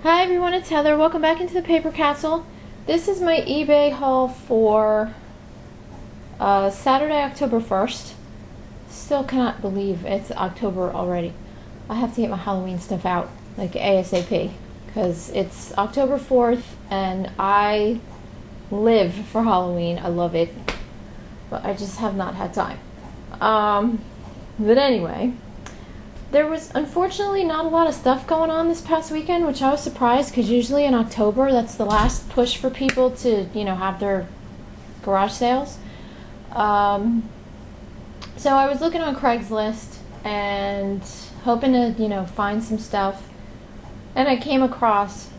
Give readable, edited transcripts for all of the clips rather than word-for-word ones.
Hi everyone, it's Heather. Welcome back into the Paper Castle. This is my eBay haul for Saturday, October 1st. Still cannot believe it's October already. I have to get my Halloween stuff out, like ASAP, because it's October 4th and I live for Halloween. I love it, but I just have not had time. But anyway, there was unfortunately not a lot of stuff going on this past weekend, which I was surprised because usually in October that's the last push for people to, have their garage sales. So I was looking on Craigslist and hoping to, find some stuff, and I came across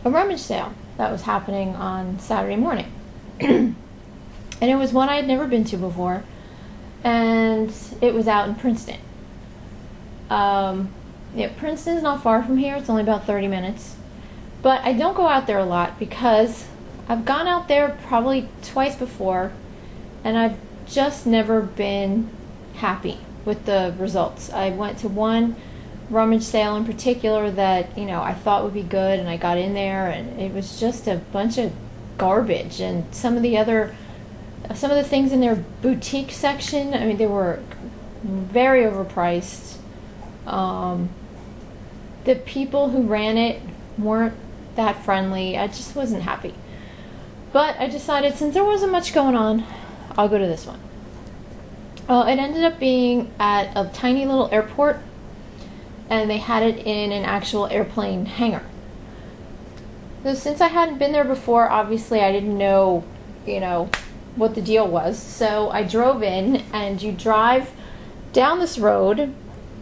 a rummage sale that was happening on Saturday morning. And it was one I had never been to before, and it was out in Princeton. Princeton's not far from here. It's only about 30 minutes. But I don't go out there a lot because I've gone out there probably twice before, and I've just never been happy with the results. I went to one rummage sale in particular that, I thought would be good, and I got in there, and it was just a bunch of garbage. And some of the things in their boutique section, they were very overpriced. The people who ran it weren't that friendly. I just wasn't happy. But I decided, since there wasn't much going on, I'll go to this one. It ended up being at a tiny little airport, and they had it in an actual airplane hangar. So since I hadn't been there before, obviously I didn't know, what the deal was. So I drove in, and you drive down this road,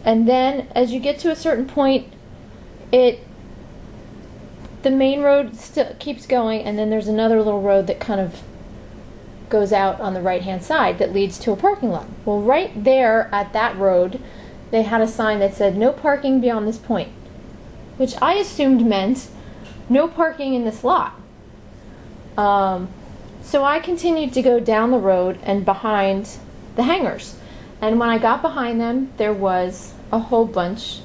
and then as you get to a certain point, the main road still keeps going, and then there's another little road that kind of goes out on the right hand side that leads to a parking lot. Well, right there at that road, they had a sign that said no parking beyond this point, which I assumed meant no parking in this lot. So I continued to go down the road and behind the hangars. And when I got behind them, there were a whole bunch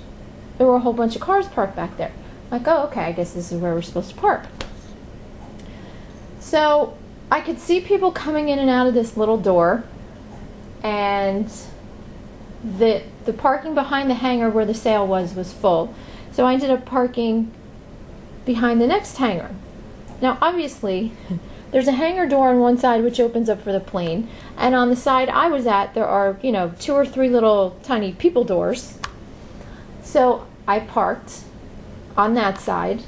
of cars parked back there. Like, oh, okay, I guess this is where we're supposed to park. So I could see people coming in and out of this little door, and the parking behind the hangar where the sale was full. So I ended up parking behind the next hangar. Now, obviously, there's a hangar door on one side which opens up for the plane, and on the side I was at, there are, 2 or 3 little tiny people doors. So I parked on that side,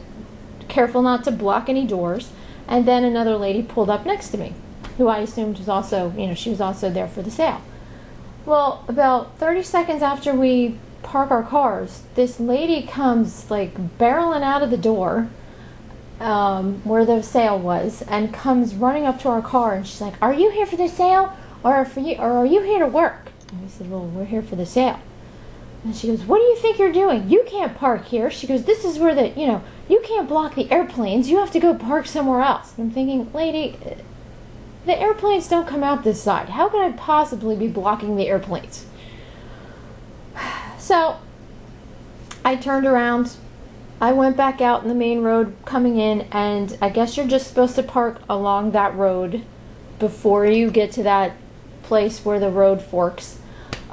careful not to block any doors, and then another lady pulled up next to me, who I assumed was also, she was also there for the sale. Well, about 30 seconds after we park our cars, this lady comes like barreling out of the door where the sale was, and comes running up to our car, and she's like, "Are you here for the sale, or are you here to work?" And we said, "Well, we're here for the sale." And she goes, "What do you think you're doing? You can't park here." She goes, "This is where you can't block the airplanes. You have to go park somewhere else." And I'm thinking, lady, the airplanes don't come out this side. How could I possibly be blocking the airplanes? So I turned around. I went back out in the main road coming in, and I guess you're just supposed to park along that road before you get to that place where the road forks.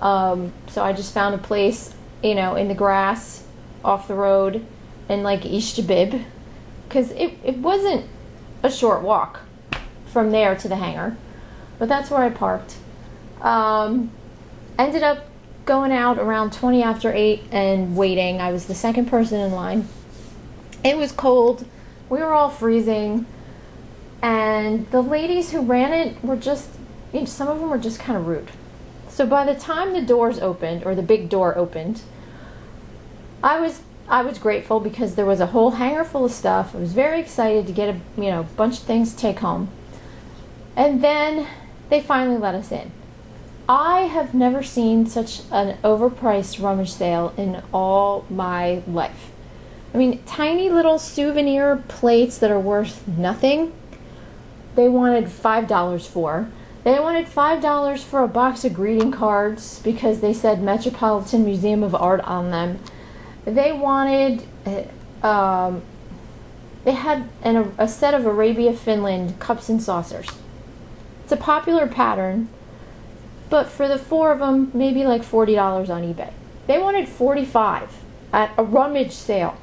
So I just found a place, in the grass off the road in like East Jabib, because it wasn't a short walk from there to the hangar, but that's where I parked. Ended up going out around 20 after 8 and waiting. I was the second person in line. It was cold. We were all freezing, and the ladies who ran it were just, some of them were just kind of rude. So by the time the doors opened, or the big door opened, I was grateful because there was a whole hangar full of stuff. I was very excited to get a bunch of things to take home. And then they finally let us in. I have never seen such an overpriced rummage sale in all my life. Tiny little souvenir plates that are worth nothing, they wanted $5 for. They wanted $5 for a box of greeting cards because they said Metropolitan Museum of Art on them. They wanted they had a set of Arabia, Finland cups and saucers. It's a popular pattern, but for the 4 of them, maybe like $40 on eBay. They wanted $45 at a Rummage sale.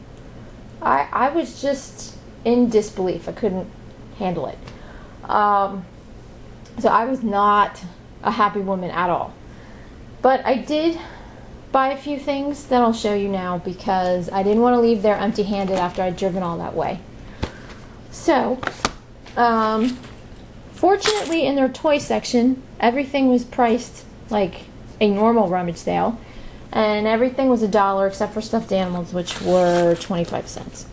I was just in disbelief. I couldn't handle it. So I was not a happy woman at all. But I did buy a few things that I'll show you now because I didn't want to leave there empty-handed after I'd driven all that way. So, fortunately in their toy section, everything was priced like a normal Rummage sale. And everything was $1 except for stuffed animals, which were 25 cents.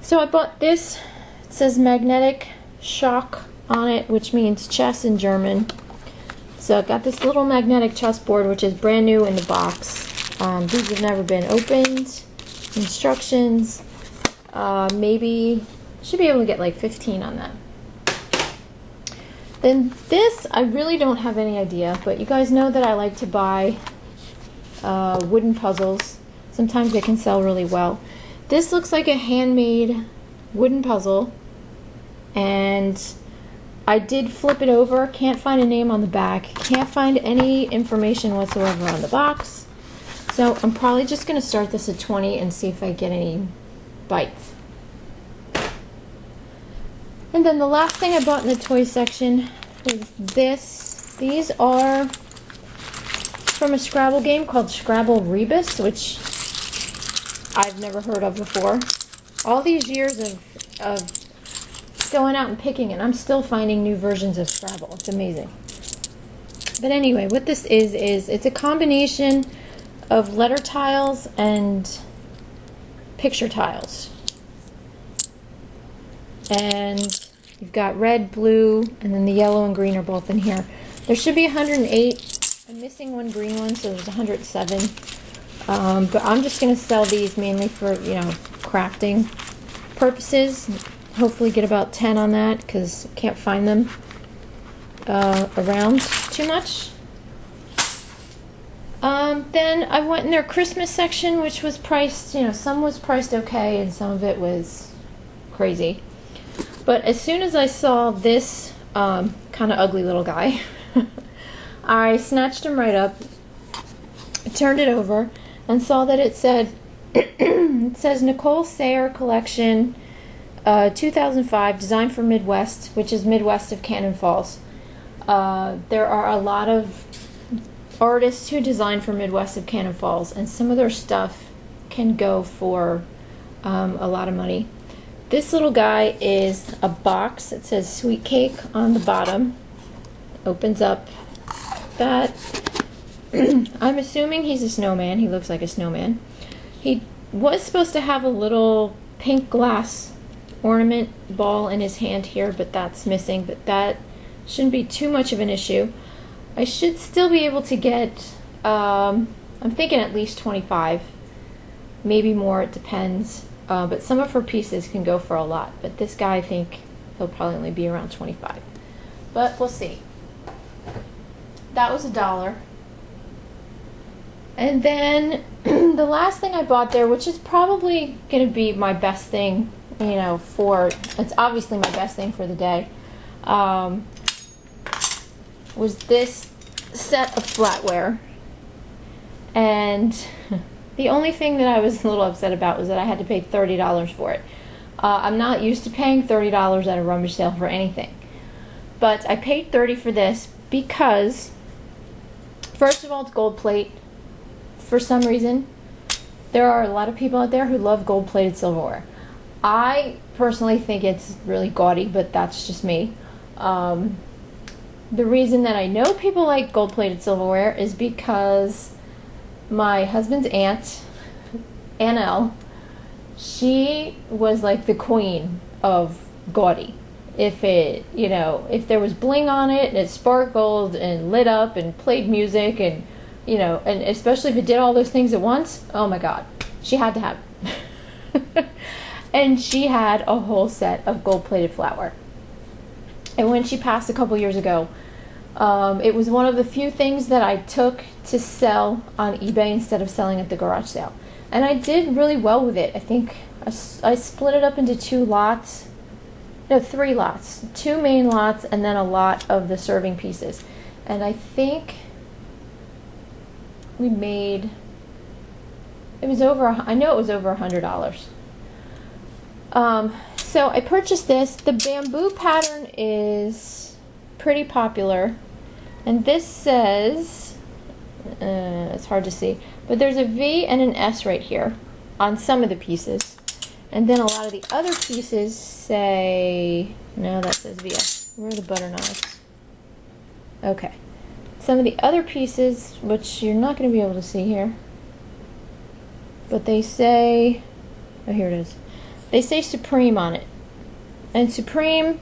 So I bought this. It says magnetic shock on it, which means chess in German. So I got this little magnetic chessboard, which is brand new in the box. These have never been opened. Instructions. Maybe should be able to get like 15 on that. Then this, I really don't have any idea, but you guys know that I like to buy wooden puzzles. Sometimes they can sell really well. This looks like a handmade wooden puzzle, and I did flip it over. Can't find a name on the back. Can't find any information whatsoever on the box. So I'm probably just going to start this at 20 and see if I get any bites. And then the last thing I bought in the toy section was this. These are from a Scrabble game called Scrabble Rebus, which I've never heard of before. All these years of going out and picking it, I'm still finding new versions of Scrabble. It's amazing. But anyway, what this is it's a combination of letter tiles and picture tiles. And you've got red, blue, and then the yellow and green are both in here. There should be 108. I'm missing one green one, so there's 107. But I'm just going to sell these mainly for, crafting purposes. Hopefully get about 10 on that because I can't find them around too much. Then I went in their Christmas section, which was priced, some was priced okay and some of it was crazy. But as soon as I saw this kind of ugly little guy, I snatched him right up, turned it over, and saw that it said, it says Nicole Sayer Collection 2005, designed for Midwest, which is Midwest of Cannon Falls. There are a lot of artists who design for Midwest of Cannon Falls, and some of their stuff can go for a lot of money. This little guy is a box. It says Sweet Cake on the bottom. Opens up that. I'm assuming he's a snowman. He looks like a snowman. He was supposed to have a little pink glass ornament ball in his hand here, but that's missing. But that shouldn't be too much of an issue. I should still be able to get, I'm thinking at least 25. Maybe more, it depends. But some of her pieces can go for a lot. But this guy, I think he'll probably only be around 25. But we'll see. That was $1. And then the last thing I bought there, which is probably going to be my best thing, it's obviously my best thing for the day, was this set of flatware. And the only thing that I was a little upset about was that I had to pay $30 for it. I'm not used to paying $30 at a rummage sale for anything. But I paid $30 for this because, first of all, it's gold plate. For some reason, there are a lot of people out there who love gold-plated silverware. I personally think it's really gaudy, but that's just me. The reason that I know people like gold-plated silverware is because my husband's aunt, Annelle, she was like the queen of gaudy. If there was bling on it and it sparkled and lit up and played music and and especially if it did all those things at once, oh my God, she had to have it. And she had a whole set of gold-plated flatware. And when she passed a couple years ago, it was one of the few things that I took to sell on eBay instead of selling at the garage sale. And I did really well with it. I think I split it up into 2 lots. No, 3 lots. 2 main lots and then a lot of the serving pieces. And I think we made, it was over, I know it was over $100. So I purchased this. The bamboo pattern is pretty popular. And this says, it's hard to see, but there's a V and an S right here on some of the pieces. And then a lot of the other pieces say, no, that says VS. Where are the butter knives? Okay. Some of the other pieces, which you're not going to be able to see here, but they say, oh, here it is. They say Supreme on it. And Supreme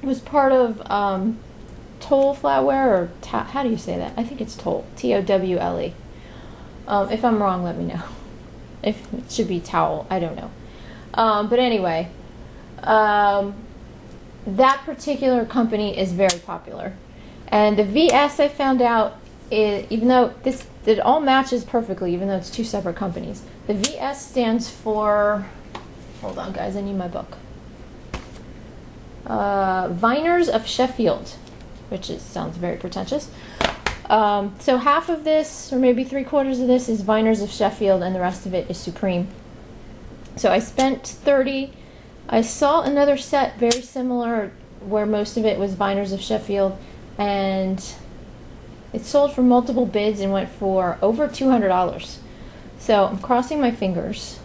was part of Toll flatware, or how do you say that? I think it's Toll. Towle. If I'm wrong, let me know. If it should be towel, I don't know. But anyway, that particular company is very popular. And the VS, I found out, even though it all matches perfectly, even though it's 2 separate companies. The VS stands for, hold on guys, I need my book. Viners of Sheffield, which sounds very pretentious. So half of this, or maybe 3/4 of this, is Viners of Sheffield, and the rest of it is Supreme. So I spent $30. I saw another set very similar where most of it was Viners of Sheffield, and it sold for multiple bids and went for over $200. So I'm crossing my fingers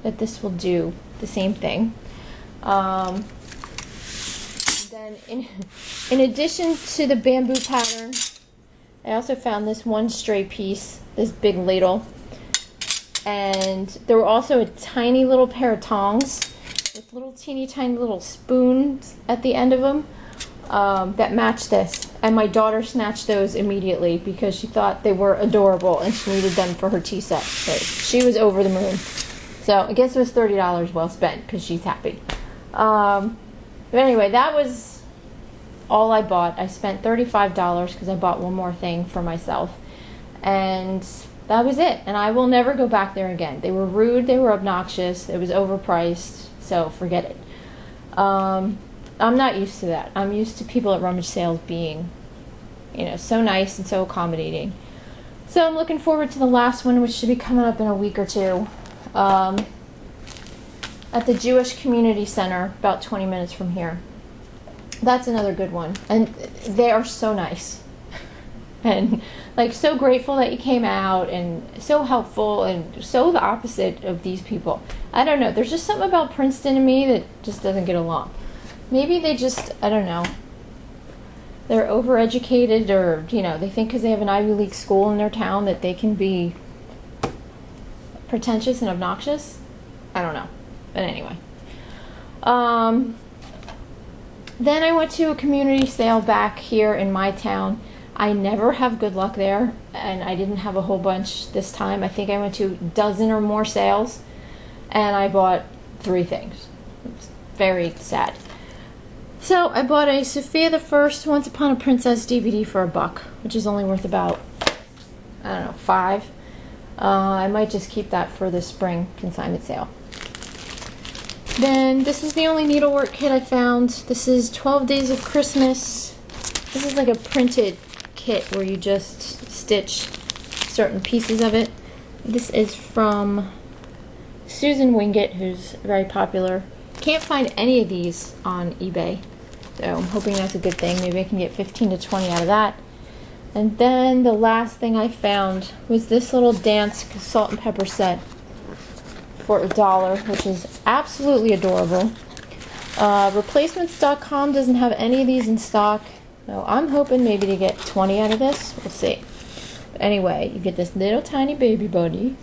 that this will do the same thing. Then in addition to the bamboo pattern, I also found this one stray piece, this big ladle, and there were also a tiny little pair of tongs with little teeny tiny little spoons at the end of them that matched this, and my daughter snatched those immediately because she thought they were adorable and she needed them for her tea set. So she was over the moon. So I guess it was $30 well spent because she's happy. But anyway, that was all I bought. I spent $35 because I bought one more thing for myself, and that was it. And I will never go back there again. They were rude, they were obnoxious, it was overpriced, so forget it. I'm not used to that. I'm used to people at rummage sales being, so nice and so accommodating. So I'm looking forward to the last one, which should be coming up in a week or 2, at the Jewish Community Center, about 20 minutes from here. That's another good one, and they are so nice and so grateful that you came out, and so helpful, and so the opposite of these people. I don't know, there's just something about Princeton to me that just doesn't get along. Maybe they just, I don't know, they're overeducated, or they think because they have an Ivy League school in their town that they can be pretentious and obnoxious. I don't know, but anyway. Then I went to a community sale back here in my town. I never have good luck there, and I didn't have a whole bunch this time. I think I went to a dozen or more sales, and I bought 3 things. It's very sad. So I bought a Sophia the First Once Upon a Princess DVD for $1, which is only worth about, I don't know, $5. I might just keep that for the spring consignment sale. Then this is the only needlework kit I found. This is 12 Days of Christmas. This is like a printed kit where you just stitch certain pieces of it. This is from Susan Wingate, who's very popular. Can't find any of these on eBay, so I'm hoping that's a good thing. Maybe I can get 15 to 20 out of that. And then the last thing I found was this little dance salt and pepper set for $1, which is absolutely adorable. Replacements.com doesn't have any of these in stock, so I'm hoping maybe to get 20 out of this. We'll see. But anyway, you get this little tiny baby bunny,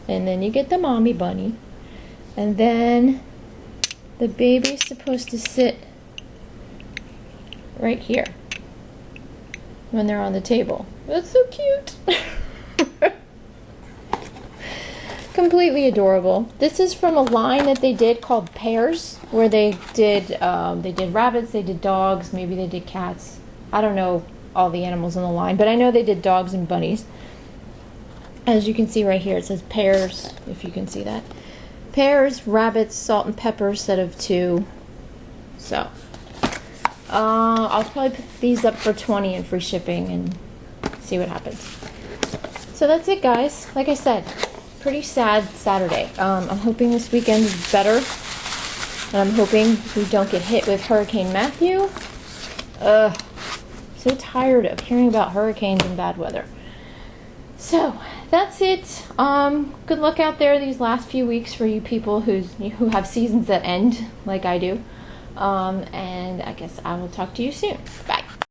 and then you get the mommy bunny, and then the baby's supposed to sit right here when they're on the table. That's so cute. Completely adorable. This is from a line that they did called Pairs, where they did rabbits, they did dogs, maybe they did cats. I don't know all the animals in the line, but I know they did dogs and bunnies. As you can see right here, it says Pairs, if you can see that. pears, rabbits, salt and pepper instead of 2. So I'll probably put these up for 20 and free shipping and see what happens. So that's it, guys. Like I said, pretty sad Saturday. I'm hoping this weekend is better. And I'm hoping we don't get hit with Hurricane Matthew. So tired of hearing about hurricanes and bad weather. So that's it. Good luck out there these last few weeks for you people who have seasons that end like I do. And I guess I will talk to you soon. Bye.